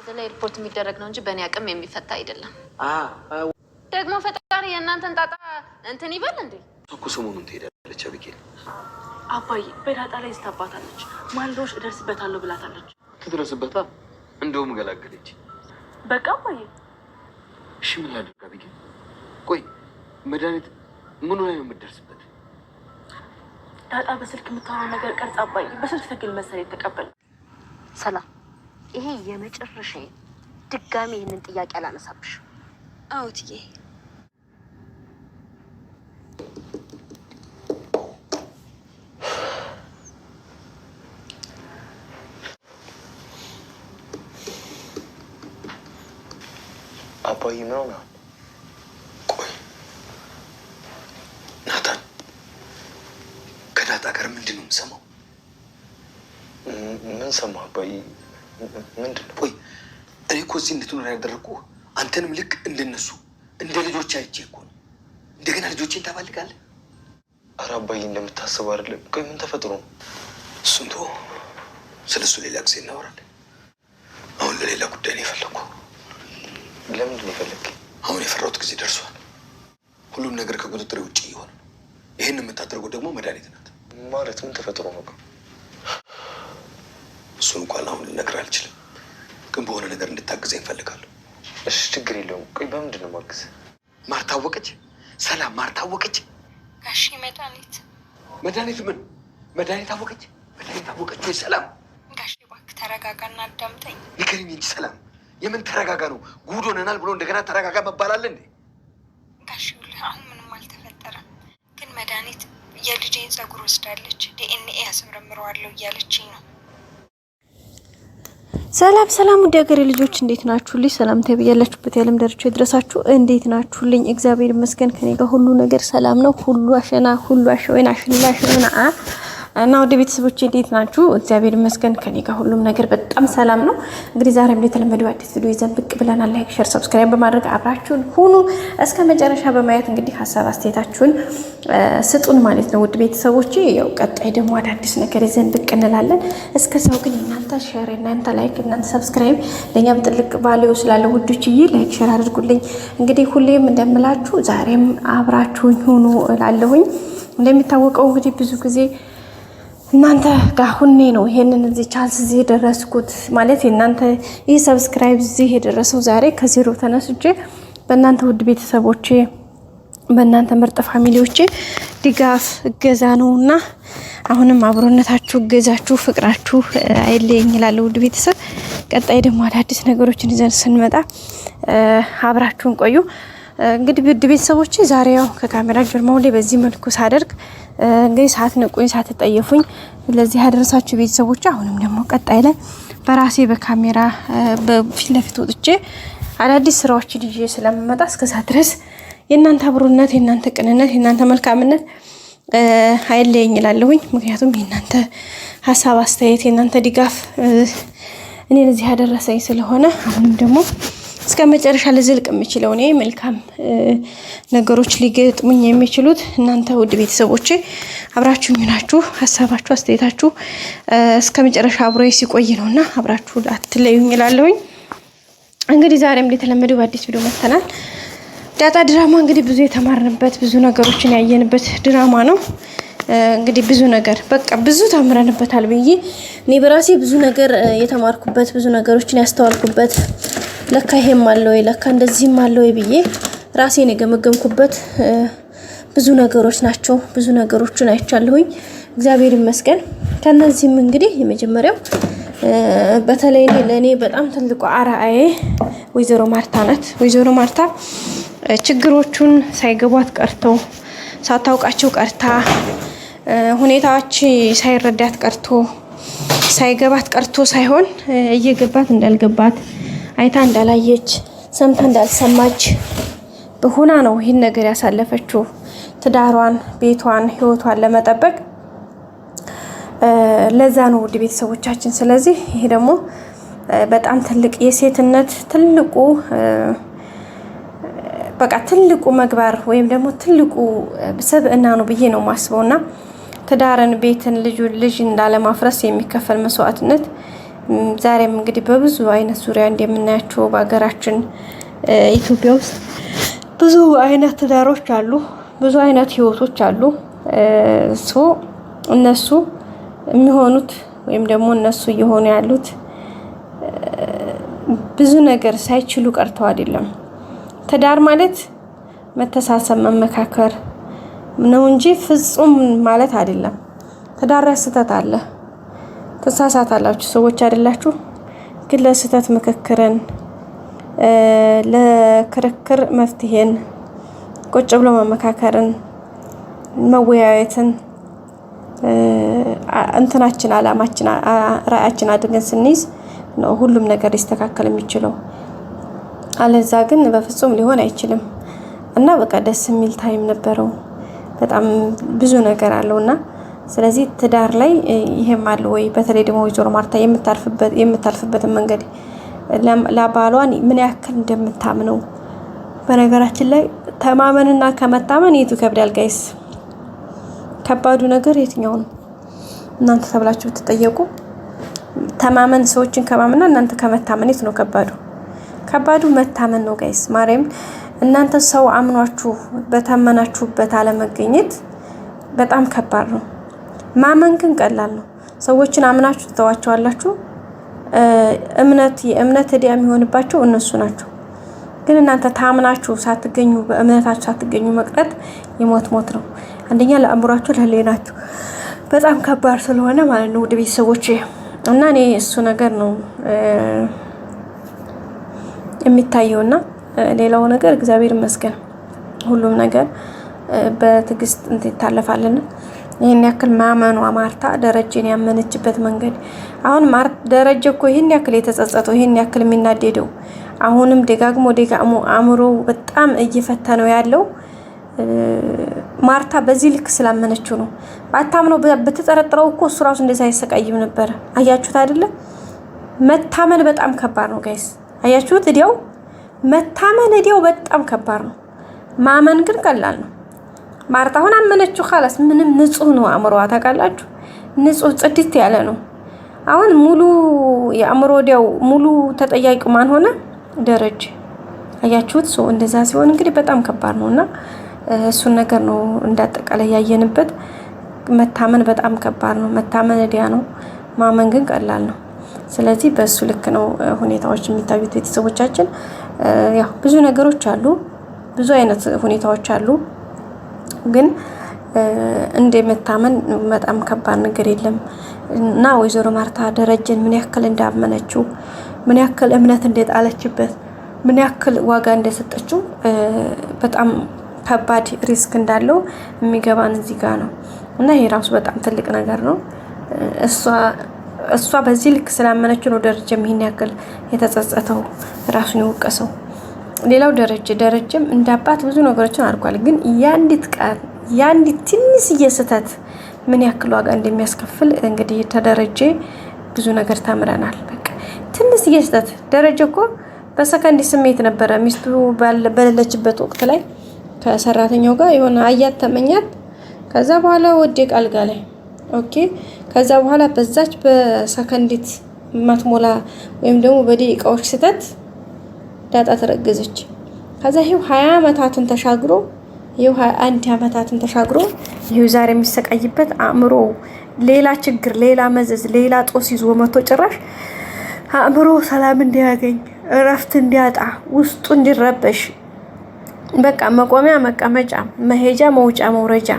ስለ ኤርፖርት የሚደረግ ነው እንጂ በእኔ አቅም የሚፈታ አይደለም። ደግሞ ፈጣሪ የእናንተን ጣጣ እንትን ይበል እንዴ። እኮ ሰሞኑን ትሄዳለች አቢጌል። አባዬ በዳጣ ላይ ስታባታለች። ማልዶሽ እደርስበታለሁ ብላታለች። ትድረስበታ። እንደውም ገላገለች። በቃ አባዬ እሺ ምን ላድርግ አቢጌል? ቆይ መድኃኒት ምኑ ላይ ነው የምትደርስበት? ዳጣ በስልክ የምታወራው ነገር ቀርጻ አባዬ በስልክ ትግል መሰለኝ ተቀበል። ሰላም፣ ይሄ የመጨረሻ ድጋሚ ይህንን ጥያቄ አላነሳብሽ። አውትዬ አባዬ ምን ሆነ? ቆይ ናታን ከዳጣ ጋር ምንድን ነው የምሰማው? ምን ሰማህ አባዬ? ምንድን ነው? ቆይ እኔ እኮ እዚህ እንድትኖር ያደረግኩህ አንተንም ልክ እንደነሱ እንደ ልጆች አይቼ እኮ ነው። እንደገና ልጆቼን ታባልጋለህ? ኧረ አባዬ እንደምታስበው አይደለም። ቆይ ምን ተፈጥሮ ነው? እሱን ተወው፣ ስለ እሱ ሌላ ጊዜ እናወራለን። አሁን ለሌላ ጉዳይ ነው የፈለኩ። ለምንድን ነው የፈለግህ? አሁን የፈራሁት ጊዜ ደርሷል። ሁሉም ነገር ከቁጥጥር ውጭ እየሆነ ነው። ይህን የምታደርገው ደግሞ መድኃኒት ናት። ማለት ምን ተፈጥሮ ነው? እሱን እንኳን አሁን ልነግርህ አልችልም፣ ግን በሆነ ነገር እንድታግዘኝ እፈልጋለሁ። እሺ ችግር የለውም። ቆይ በምንድን ነው ማግዝ? ማርታ አወቀች። ሰላም ማርታ አወቀች። ጋሺ መድኃኒት ምን መድኃኒት አወቀች? መድኃኒት አወቀች ወይ? ሰላም ጋሺ እባክህ ተረጋጋና አዳምጠኝ። ንገረኝ እንጂ ሰላም፣ የምን ተረጋጋ ነው? ጉድ ሆነናል ብሎ እንደገና ተረጋጋ መባላል እንዴ? ጋሺ አሁን ምንም አልተፈጠረም፣ ግን መድኃኒት የልጄን ፀጉር ወስዳለች፣ ዲኤንኤ አስመረምረዋለሁ እያለችኝ ነው። ሰላም ውድ ሀገሬ ልጆች እንዴት ናችሁልኝ? ሰላምታ ብያላችሁበት የዓለም ዳርቻ ይድረሳችሁ። እንዴት ናችሁልኝ? እግዚአብሔር ይመስገን ከኔ ጋር ሁሉ ነገር ሰላም ነው። ሁሉ አሸና ሁሉ አሸወና አሸና እና ወደ ቤተሰቦቼ እንዴት ናችሁ? እግዚአብሔር ይመስገን ከኔ ጋር ሁሉም ነገር በጣም ሰላም ነው። እንግዲህ ዛሬም እንደተለመደው አዲስ ቪዲዮ ይዘን ብቅ ብለናል። ላይክ፣ ሼር፣ ሰብስክራይብ በማድረግ አብራችሁን ሁኑ። እስከ መጨረሻ በማየት እንግዲህ ሀሳብ አስተያየታችሁን ስጡን ማለት ነው። ውድ ቤተሰቦቼ ያው ቀጣይ ደግሞ አዳዲስ ነገር ይዘን ብቅ እንላለን። እስከዛው ግን እናንተ ሼር፣ እናንተ ላይክ፣ እናንተ ሰብስክራይብ ለኛም ጥልቅ ቫልዩ ስላለው ውዶችዬ ላይክ ሼር አድርጉልኝ። እንግዲህ ሁሌም እንደምላችሁ ዛሬም አብራችሁን ሁኑ እላለሁኝ። እንደሚታወቀው እንግዲህ ብዙ ጊዜ እናንተ ጋር ሁኔ ነው ይሄንን እዚህ ቻንስ እዚህ የደረስኩት ማለት እናንተ ይህ ሰብስክራይብ እዚህ የደረሰው ዛሬ ከዜሮ ተነስቼ በእናንተ ውድ ቤተሰቦቼ በእናንተ ምርጥ ፋሚሊዎቼ ድጋፍ እገዛ ነውና አሁንም አብሮነታችሁ እገዛችሁ ፍቅራችሁ አይለየኝ እላለሁ። ውድ ቤተሰብ ቀጣይ ደግሞ አዳዲስ ነገሮችን ይዘን ስንመጣ አብራችሁን ቆዩ። እንግዲህ ውድ ቤተሰቦቼ ዛሬ ያው ከካሜራ ጀርባው ላይ በዚህ መልኩ ሳደርግ እንግዲህ ሳትንቁኝ ሳትጠየፉኝ ለዚህ ያደረሳችሁ ቤተሰቦች አሁንም ደግሞ ቀጣይ ላይ በራሴ በካሜራ በፊት ለፊት ወጥቼ አዳዲስ ስራዎችን ይዤ ስለምመጣ እስከዛ ድረስ የእናንተ አብሮነት፣ የእናንተ ቅንነት፣ የእናንተ መልካምነት አይለየኝ እላለሁኝ። ምክንያቱም የእናንተ ሀሳብ አስተያየት፣ የእናንተ ድጋፍ እኔ ለዚህ ያደረሰኝ ስለሆነ አሁንም ደግሞ እስከ መጨረሻ ልዝልቅ የምችለው እኔ መልካም ነገሮች ሊገጥሙኝ የሚችሉት እናንተ ውድ ቤተሰቦቼ አብራችሁ ናችሁ። ሀሳባችሁ አስተያየታችሁ እስከ መጨረሻ አብሮዬ ሲቆይ ነውና አብራችሁ አትለዩኝ እላለሁኝ። እንግዲህ ዛሬም እንደተለመደው በአዲስ ቪዲዮ መጥተናል። ዳጣ ድራማ እንግዲህ ብዙ የተማርንበት ብዙ ነገሮችን ያየንበት ድራማ ነው። እንግዲህ ብዙ ነገር በቃ ብዙ ተምረንበታል ብዬ እኔ በራሴ ብዙ ነገር የተማርኩበት ብዙ ነገሮችን ያስተዋልኩበት ለካ ይሄም አለው ለካ እንደዚህም አለው ብዬ ራሴን የገመገምኩበት ብዙ ነገሮች ናቸው። ብዙ ነገሮችን አይቻለሁኝ እግዚአብሔር ይመስገን። ከነዚህም እንግዲህ የመጀመሪያው በተለይ ለኔ በጣም ትልቁ አርአዬ ወይዘሮ ማርታ ናት። ወይዘሮ ማርታ ችግሮቹን ሳይገቧት ቀርተው ሳታውቃቸው ቀርታ ሁኔታዎች ሳይረዳት ቀርቶ ሳይገባት ቀርቶ ሳይሆን እየገባት እንዳልገባት አይታ እንዳላየች ሰምታ እንዳልሰማች በሆና ነው ይህን ነገር ያሳለፈችው ትዳሯን፣ ቤቷን፣ ህይወቷን ለመጠበቅ ለዛ ነው ውድ ቤተሰቦቻችን። ስለዚህ ይሄ ደግሞ በጣም ትልቅ የሴትነት ትልቁ መግባር ወይም ደግሞ ትልቁ ስብዕና ነው ብዬ ነው ማስበውና ትዳርን፣ ቤትን፣ ልጅ እንዳለማፍረስ የሚከፈል መስዋዕትነት ዛሬም እንግዲህ በብዙ አይነት ዙሪያ እንደምናያቸው በሀገራችን ኢትዮጵያ ውስጥ ብዙ አይነት ትዳሮች አሉ፣ ብዙ አይነት ህይወቶች አሉ። እነሱ የሚሆኑት ወይም ደግሞ እነሱ እየሆኑ ያሉት ብዙ ነገር ሳይችሉ ቀርተው አይደለም። ትዳር ማለት መተሳሰብ፣ መመካከር ነው እንጂ ፍጹም ማለት አይደለም። ትዳር ላይ ስህተት አለ፣ ተሳሳታላችሁ ሰዎች አይደላችሁ። ግን ለስህተት ምክክርን፣ ለክርክር መፍትሄን፣ ቁጭ ብሎ መመካከርን፣ መወያየትን እንትናችን አላማችን ራዕያችን አድርገን ስንይዝ ነው ሁሉም ነገር ሊስተካከል የሚችለው። አለዛ ግን በፍጹም ሊሆን አይችልም። እና በቃ ደስ የሚል ታይም ነበረው። በጣም ብዙ ነገር አለውና ስለዚህ ትዳር ላይ ይሄም አለ ወይ? በተለይ ደግሞ ወይዘሮ ማርታ የምታልፍበትን መንገድ ለባሏን ምን ያክል እንደምታምነው። በነገራችን ላይ ተማመንና ከመታመን የቱ ከብዳል ጋይስ? ከባዱ ነገር የትኛው ነው? እናንተ ተብላችሁ ብትጠየቁ ተማመን ሰዎችን ከማመንና እናንተ ከመታመን የት ነው ከባዱ? ከባዱ መታመን ነው ጋይስ። ማርያም እናንተ ሰው አምኗችሁ በታመናችሁበት አለመገኘት በጣም ከባድ ነው። ማመን ግን ቀላል ነው። ሰዎችን አምናችሁ ትተዋቸዋላችሁ። የእምነት ዕዳ የሚሆንባቸው እነሱ ናቸው። ግን እናንተ ታምናችሁ ሳትገኙ በእምነታችሁ ሳትገኙ መቅረት የሞት ነው። አንደኛ ለአእምሯችሁ ለህሊናችሁ በጣም ከባድ ስለሆነ ማለት ነው ውድ ቤተሰቦቼ። እና እኔ እሱ ነገር ነው የሚታየውና ሌላው ነገር እግዚአብሔር ይመስገን ሁሉም ነገር በትዕግስት ይታለፋልና ይሄን ያክል ማመኗ ማርታ ደረጀን ያመነችበት መንገድ አሁን ደረጀ እኮ ይሄን ያክል የተጸጸተው ይሄን ያክል የሚናደደው አሁንም ደጋግሞ አእምሮ በጣም እየፈተነው ያለው ማርታ በዚህ ልክ ስላመነችው ነው። ባታምነው በተጠረጠረው እኮ እሱ ራሱ እንደዛ አይሰቃይም ነበር። አያችሁት አይደለ? መታመን በጣም ከባድ ነው ጋይስ። አያችሁት? መታመን በጣም ከባድ ነው። ማመን ግን ቀላል ነው። ማርታ አሁን አመነችው خلاص ምንም ንጹህ ነው አእምሮዋ። ታውቃላችሁ ንጹህ ጽድት ያለ ነው። አሁን ሙሉ የአእምሮ ወዲያው ሙሉ ተጠያቂው ማን ሆነ? ደረጀ። አያችሁት? እንደዛ ሲሆን እንግዲህ በጣም ከባድ ነውና እሱን ነገር ነው እንዳጠቃላይ ያየንበት። መታመን በጣም ከባድ ነው። መታመን ዕዳ ነው። ማመን ግን ቀላል ነው። ስለዚህ በሱ ልክ ነው ሁኔታዎች የሚታዩት ቤተሰቦቻችን። ያው ብዙ ነገሮች አሉ፣ ብዙ አይነት ሁኔታዎች አሉ። ግን እንደመታመን በጣም ከባድ ነገር የለም እና ወይዘሮ ማርታ ደረጀን ምን ያክል እንዳመነችው፣ ምን ያክል እምነት እንደጣለችበት፣ ምን ያክል ዋጋ እንደሰጠችው በጣም ከባድ ሪስክ እንዳለው የሚገባን እዚህ ጋር ነው እና ይሄ ራሱ በጣም ትልቅ ነገር ነው። እሷ በዚህ ልክ ስላመነችው ነው ደረጀም ይሄን ያክል የተጸጸተው ራሱን የወቀሰው። ሌላው ደረጀም እንዳባት ብዙ ነገሮችን አድርጓል። ግን ያንዲት ትንሽዬ ስህተት ምን ያክል ዋጋ እንደሚያስከፍል እንግዲህ ተደረጀ ብዙ ነገር ተምረናል። በቃ ትንሽዬ ስህተት ደረጀ እኮ በሰከንድ ስሜት ነበረ ሚስቱ በሌለችበት ወቅት ላይ ከሰራተኛው ጋር የሆነ አያት ተመኛት። ከዛ በኋላ ወደቀ አልጋ ላይ ኦኬ። ከዛ በኋላ በዛች በሰከንዲት ማትሞላ ወይም ደግሞ በደቂቃዎች ስህተት ዳጣ ተረገዘች። ከዛ ይሄው 20 ዓመታትን ተሻግሮ ይሄው 21 ዓመታትን ተሻግሮ ይሄው ዛሬ የሚሰቃይበት አእምሮ ሌላ ችግር፣ ሌላ መዘዝ፣ ሌላ ጦስ ይዞ መቶ ጭራሽ አእምሮ ሰላም እንዲያገኝ፣ እረፍት እንዲያጣ፣ ውስጡ እንዲረበሽ በቃ መቆሚያ መቀመጫ፣ መሄጃ መውጫ መውረጃ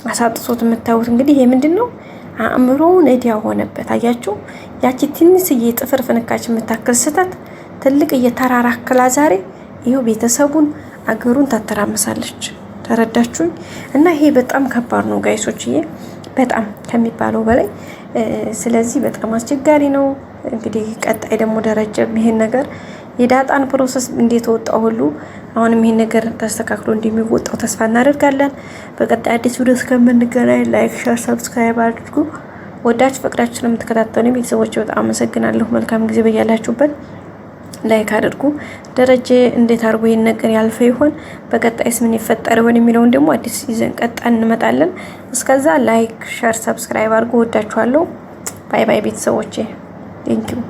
አሳጥቶት የምታዩት እንግዲህ ይሄ ምንድነው? አእምሮውን ዕዳ ሆነበት። አያችሁ? ያቺ ትንሽዬ ጥፍር ፍንካች የምታክል ስህተት ትልቅ እየተራራከላ ዛሬ ይሄው ቤተሰቡን አገሩን ታተራምሳለች። ተረዳችሁኝ? እና ይሄ በጣም ከባድ ነው ጋይሶችዬ፣ በጣም ከሚባለው በላይ። ስለዚህ በጣም አስቸጋሪ ነው። እንግዲህ ቀጣይ ደግሞ ደረጀም ይሄን ነገር የዳጣን ፕሮሰስ እንዴት ወጣው ሁሉ አሁንም ይሄን ነገር ተስተካክሎ እንደሚወጣው ተስፋ እናደርጋለን። በቀጣይ አዲስ ቪዲዮ እስከምንገናኝ ላይክ፣ ሼር፣ ሰብስክራይብ አድርጉ። ወዳችሁ ፈቅዳችሁን የምትከታተሉ ቤተሰቦች በጣም አመሰግናለሁ። መልካም ጊዜ በያላችሁበት። ላይክ አድርጉ። ደረጀ እንዴት አድርጎ ይሄን ነገር ያልፈ ይሆን፣ በቀጣይስ ምን ይፈጠር ይሆን የሚለውን ደግሞ አዲስ ይዘን ቀጣይ እንመጣለን። እስከዛ ላይክ፣ ሼር፣ ሰብስክራይብ አድርጉ። ወዳችኋለሁ። ባይ ባይ ቤተሰቦቼ። ቴንኪው